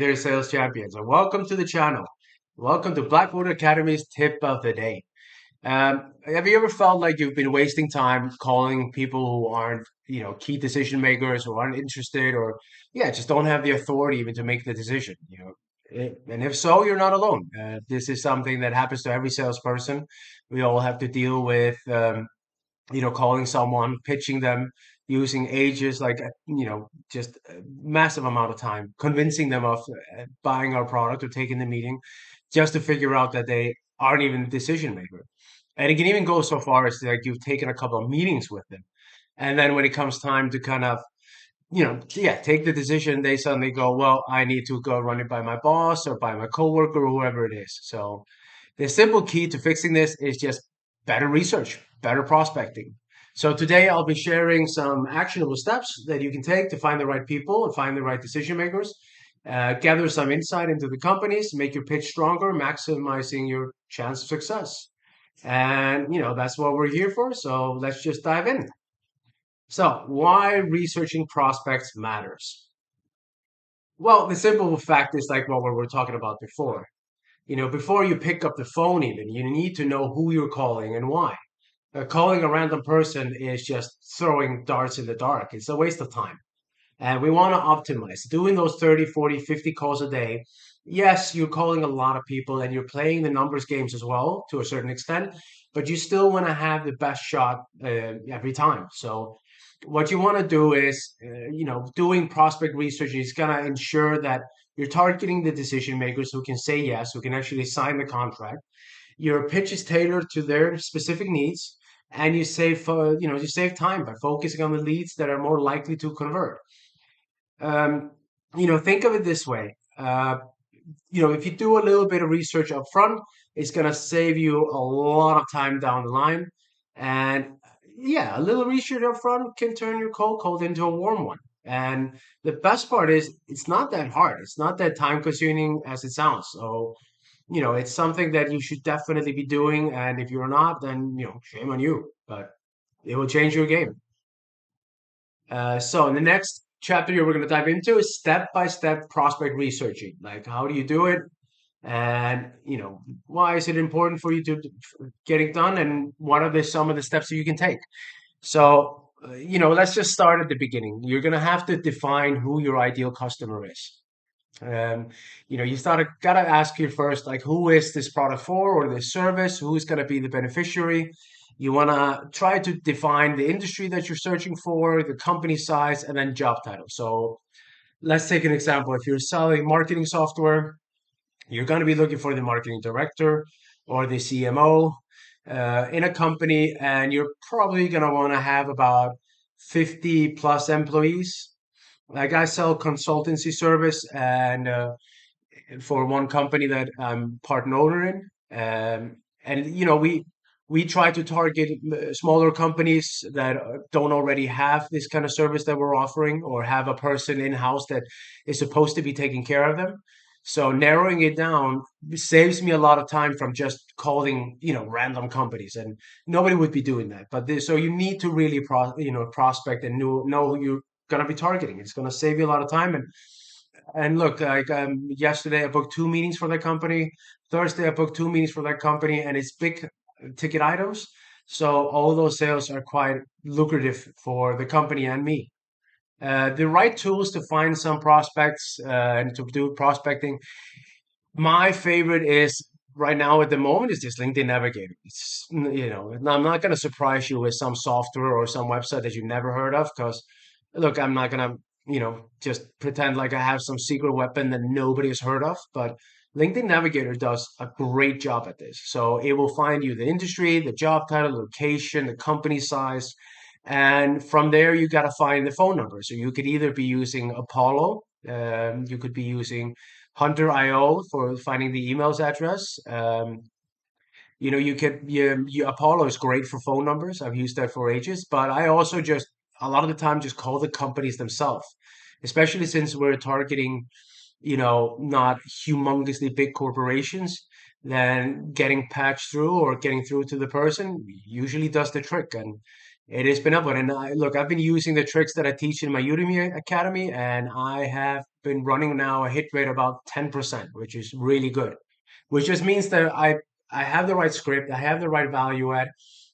there, sales champions, and welcome to the channel. Welcome to Blackwater Academy's tip of the day. Have you ever felt like you've been wasting time calling people who aren't, key decision makers, who aren't interested, or just don't have the authority even to make the decision? And if so, you're not alone. This is something that happens to every salesperson. We all have to deal with. Calling someone, pitching them, using ages, like, just a massive amount of time, convincing them of buying our product or taking the meeting just to figure out that they aren't even the decision maker. And it can even go so far as like you've taken a couple of meetings with them. And then when it comes time to kind of, take the decision, they suddenly go, well, I need to go run it by my boss or by my coworker or whoever it is. So the simple key to fixing this is just better research, better prospecting. So today I'll be sharing some actionable steps that you can take to find the right people and find the right decision makers, gather some insight into the companies, make your pitch stronger, maximizing your chance of success. And, that's what we're here for. So let's just dive in. So why researching prospects matters? Well, the simple fact is like what we were talking about before. Before you pick up the phone, even, you need to know who you're calling and why. Calling a random person is just throwing darts in the dark. It's a waste of time. And we want to optimize. Doing those 30, 40, 50 calls a day, yes, you're calling a lot of people and you're playing the numbers games as well to a certain extent, but you still want to have the best shot every time. So what you want to do is, doing prospect research is going to ensure that you're targeting the decision makers who can say yes, who can actually sign the contract. Your pitch is tailored to their specific needs, and you save time by focusing on the leads that are more likely to convert. Um, think of it this way. If you do a little bit of research up front, it's going to save you a lot of time down the line. And yeah, a little research up front can turn your cold into a warm one. And the best part is it's not that hard. It's not that time consuming as it sounds. So, it's something that you should definitely be doing. And if you're not, then, shame on you. But it will change your game. So in the next chapter here, we're going to dive into is step-by-step prospect researching. Like, how do you do it? And, why is it important for you to get it done? And what are some of the steps that you can take? So, let's just start at the beginning. You're going to have to define who your ideal customer is. Um, gotta ask you first, like, who is this product for or this service? Who's gonna be the beneficiary? You wanna try to define the industry that you're searching for, the company size, and then job title. So let's take an example. If you're selling marketing software, you're gonna be looking for the marketing director or the CMO in a company, and you're probably gonna wanna have about 50 plus employees. Like I sell consultancy service and for one company that I'm partner owner in. And we try to target smaller companies that don't already have this kind of service that we're offering or have a person in house that is supposed to be taking care of them. So narrowing it down saves me a lot of time from just calling, random companies, and nobody would be doing that. But so you need to really prospect and know who you're gonna be targeting. It's gonna save you a lot of time. And look, like yesterday, I booked two meetings for that company. Thursday, I booked two meetings for that company, and it's big ticket items. So all those sales are quite lucrative for the company and me. The right tools to find some prospects and to do prospecting. My favorite is right now at the moment is this LinkedIn Navigator. I'm not going to surprise you with some software or some website that you never heard of because, look, I'm not going to, just pretend like I have some secret weapon that nobody has heard of. But LinkedIn Navigator does a great job at this. So it will find you the industry, the job title, location, the company size. And from there, you got to find the phone number. So you could either be using Apollo, you could be using Hunter.io for finding the emails address. Apollo is great for phone numbers. I've used that for ages, but I also just a lot of the time just call the companies themselves, especially since we're targeting, not humongously big corporations. Then getting patched through or getting through to the person usually does the trick, and it has been up. And look, I've been using the tricks that I teach in my Udemy Academy, and I have been running now a hit rate about 10%, which is really good. Which just means that I have the right script, I have the right value add,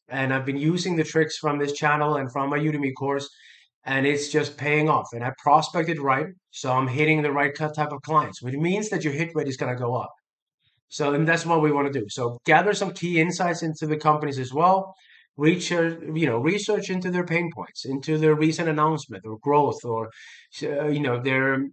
and I've been using the tricks from this channel and from my Udemy course, and it's just paying off. And I prospected right, so I'm hitting the right type of clients, which means that your hit rate is going to go up. So, and that's what we want to do. So, gather some key insights into the companies as well. Research, research into their pain points, into their recent announcement or growth, or their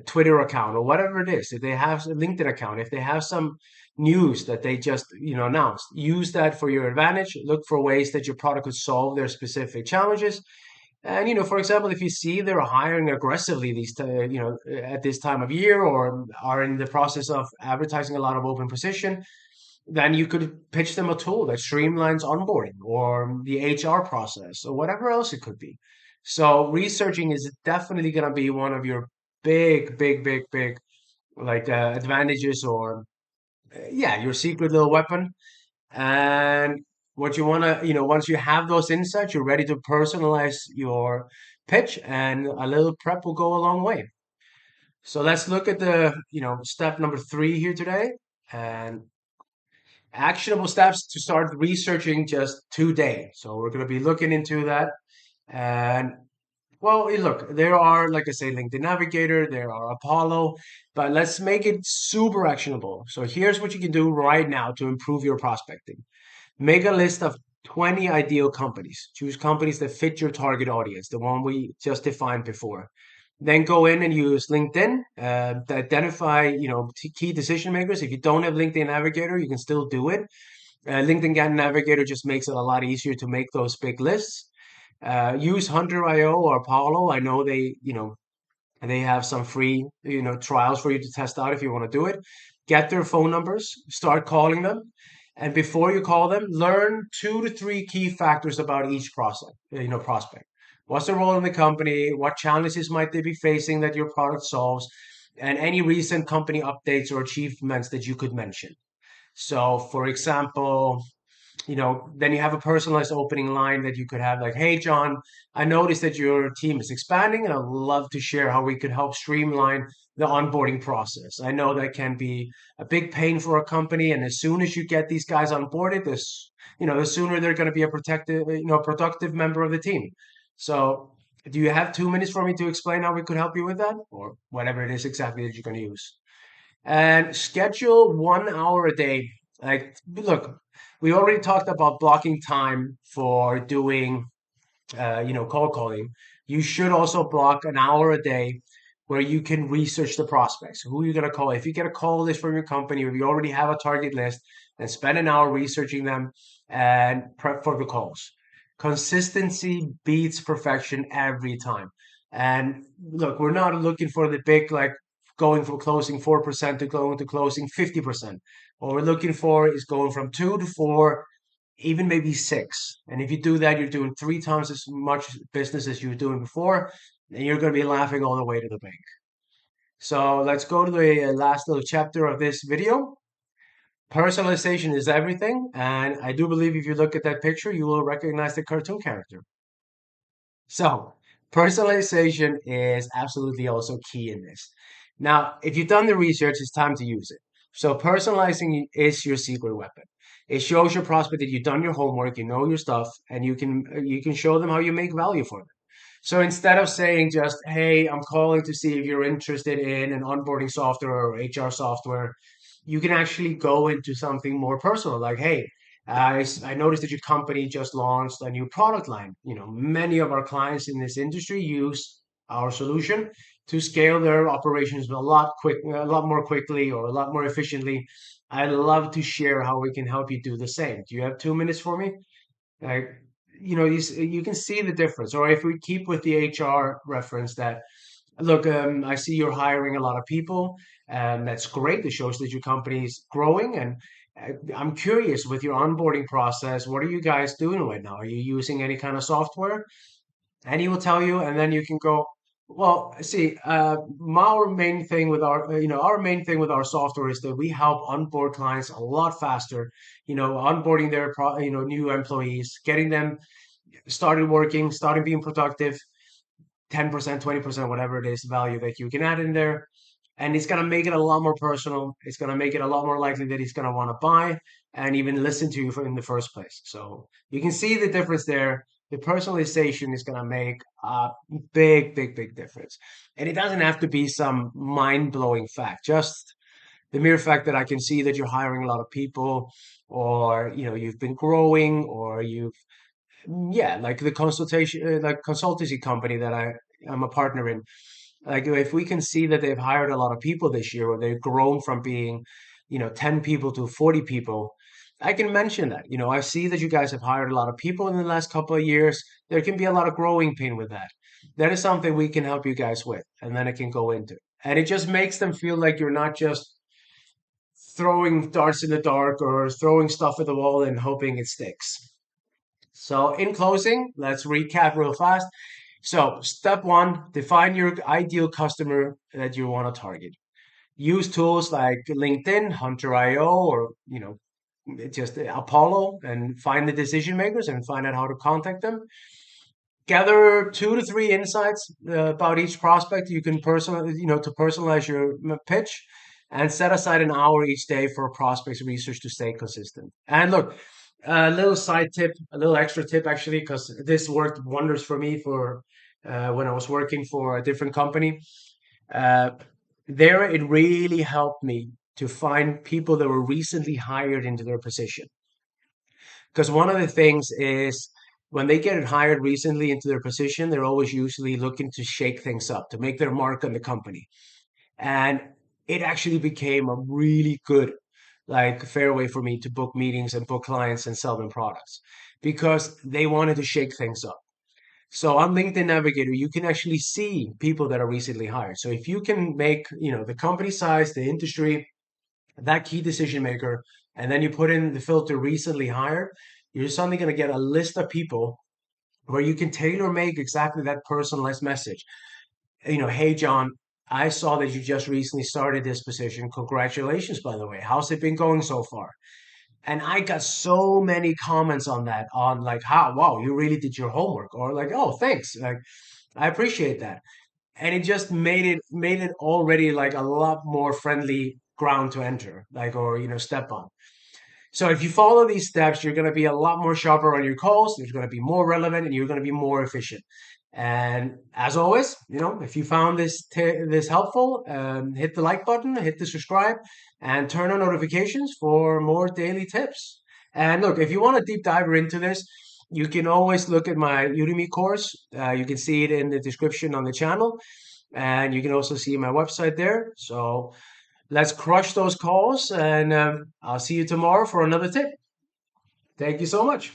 Twitter account or whatever it is. If they have a LinkedIn account, if they have some news that they just announced, use that for your advantage. Look for ways that your product could solve their specific challenges, and for example, if you see they're hiring aggressively at this time of year, or are in the process of advertising a lot of open position, then you could pitch them a tool that streamlines onboarding or the HR process or whatever else it could be. So researching is definitely going to be one of your big, big, big, big like advantages, or yeah, your secret little weapon. And what you want to, once you have those insights, you're ready to personalize your pitch, and a little prep will go a long way. So let's look at the, step number 3 here today, and actionable steps to start researching just today. So we're going to be looking into that. And well, look, there are, like I say, LinkedIn Navigator, there are Apollo, but let's make it super actionable. So here's what you can do right now to improve your prospecting. Make a list of 20 ideal companies. Choose companies that fit your target audience, the one we just defined before. Then go in and use LinkedIn to identify, key decision makers. If you don't have LinkedIn Navigator, you can still do it. LinkedIn Navigator just makes it a lot easier to make those big lists. Use Hunter.io or Apollo. I know they have some free, trials for you to test out if you want to do it. Get their phone numbers, start calling them. And before you call them, learn 2 to 3 key factors about each prospect. What's the role in the company? What challenges might they be facing that your product solves? And any recent company updates or achievements that you could mention. So, for example, then you have a personalized opening line that you could have like, "Hey, John, I noticed that your team is expanding, and I'd love to share how we could help streamline the onboarding process. I know that can be a big pain for a company, and as soon as you get these guys onboarded, the sooner they're going to be a productive member of the team. So, do you have 2 minutes for me to explain how we could help you with that, or whatever it is exactly that you're going to use?" And schedule 1 hour a day. Like, look, we already talked about blocking time for doing, cold calling. You should also block an hour a day where you can research the prospects. Who you're going to call. If you get a call list from your company, or you already have a target list, and spend an hour researching them and prep for the calls. Consistency beats perfection every time. And look, we're not looking for the big, like, going from closing 4% to going to closing 50%. What we're looking for is going from 2 to 4, even maybe 6. And if you do that, you're doing 3 times as much business as you were doing before, and you're going to be laughing all the way to the bank. So let's go to the last little chapter of this video. Personalization is everything. And I do believe if you look at that picture, you will recognize the cartoon character. So personalization is absolutely also key in this. Now, if you've done the research, it's time to use it. So personalizing is your secret weapon. It shows your prospect that you've done your homework, you know your stuff, and you can show them how you make value for them. So instead of saying just, "Hey, I'm calling to see if you're interested in an onboarding software or HR software," you can actually go into something more personal, like, "Hey, I noticed that your company just launched a new product line. Many of our clients in this industry use our solution to scale their operations a lot more quickly, or a lot more efficiently. I'd love to share how we can help you do the same. Do you have 2 minutes for me?" Like, you can see the difference. Or if we keep with the HR reference, that, "Look, I see you're hiring a lot of people, and that's great. It shows that your company is growing. And I'm curious, with your onboarding process, what are you guys doing right now? Are you using any kind of software?" And he will tell you, and then you can go, "Well, see, our main thing with our software is that we help onboard clients a lot faster. Onboarding their new employees, getting them started working, starting being productive. 10%, 20%, whatever it is, value that you can add in there. And it's going to make it a lot more personal. It's going to make it a lot more likely that he's going to want to buy and even listen to you in the first place. So you can see the difference there. The personalization is going to make a big, big, big difference. And it doesn't have to be some mind blowing fact. Just the mere fact that I can see that you're hiring a lot of people, or you've been growing, or you've yeah, like the consultation, like consultancy company that I'm a partner in. Like if we can see that they've hired a lot of people this year, or they've grown from being, 10 people to 40 people, I can mention that. I see that you guys have hired a lot of people in the last couple of years. There can be a lot of growing pain with that. That is something we can help you guys with, and then it can go into. And it just makes them feel like you're not just throwing darts in the dark or throwing stuff at the wall and hoping it sticks. So, in closing, let's recap real fast. So, step one, define your ideal customer that you want to target. Use tools like LinkedIn, Hunter.io, or just Apollo, and find the decision makers and find out how to contact them. Gather 2 to 3 insights about each prospect. You can to personalize your pitch, and set aside an hour each day for prospects research to stay consistent. And look, a little side tip, a little extra tip actually, because this worked wonders for me for when I was working for a different company. Uh, there, it really helped me to find people that were recently hired into their position. Because one of the things is when they get hired recently into their position, they're always usually looking to shake things up, to make their mark on the company. And it actually became a really good like fair way for me to book meetings and book clients and sell them products because they wanted to shake things up. So on LinkedIn Navigator, you can actually see people that are recently hired. So if you can make, the company size, the industry, that key decision maker, and then you put in the filter recently hired, you're suddenly going to get a list of people where you can tailor make exactly that personalized message. Hey, John, I saw that you just recently started this position. Congratulations, by the way. How's it been going so far? And I got so many comments on that, on like, how, wow, you really did your homework, or like, oh, thanks. Like, I appreciate that. And it just made it already like a lot more friendly ground to enter, like, or, step on. So if you follow these steps, you're going to be a lot more sharper on your calls. You're going to be more relevant, and you're going to be more efficient. And as always, if you found this helpful, hit the like button, hit the subscribe, and turn on notifications for more daily tips. And look, if you want to deep dive into this, you can always look at my Udemy course. You can see it in the description on the channel, and you can also see my website there. So let's crush those calls, and I'll see you tomorrow for another tip. Thank you so much.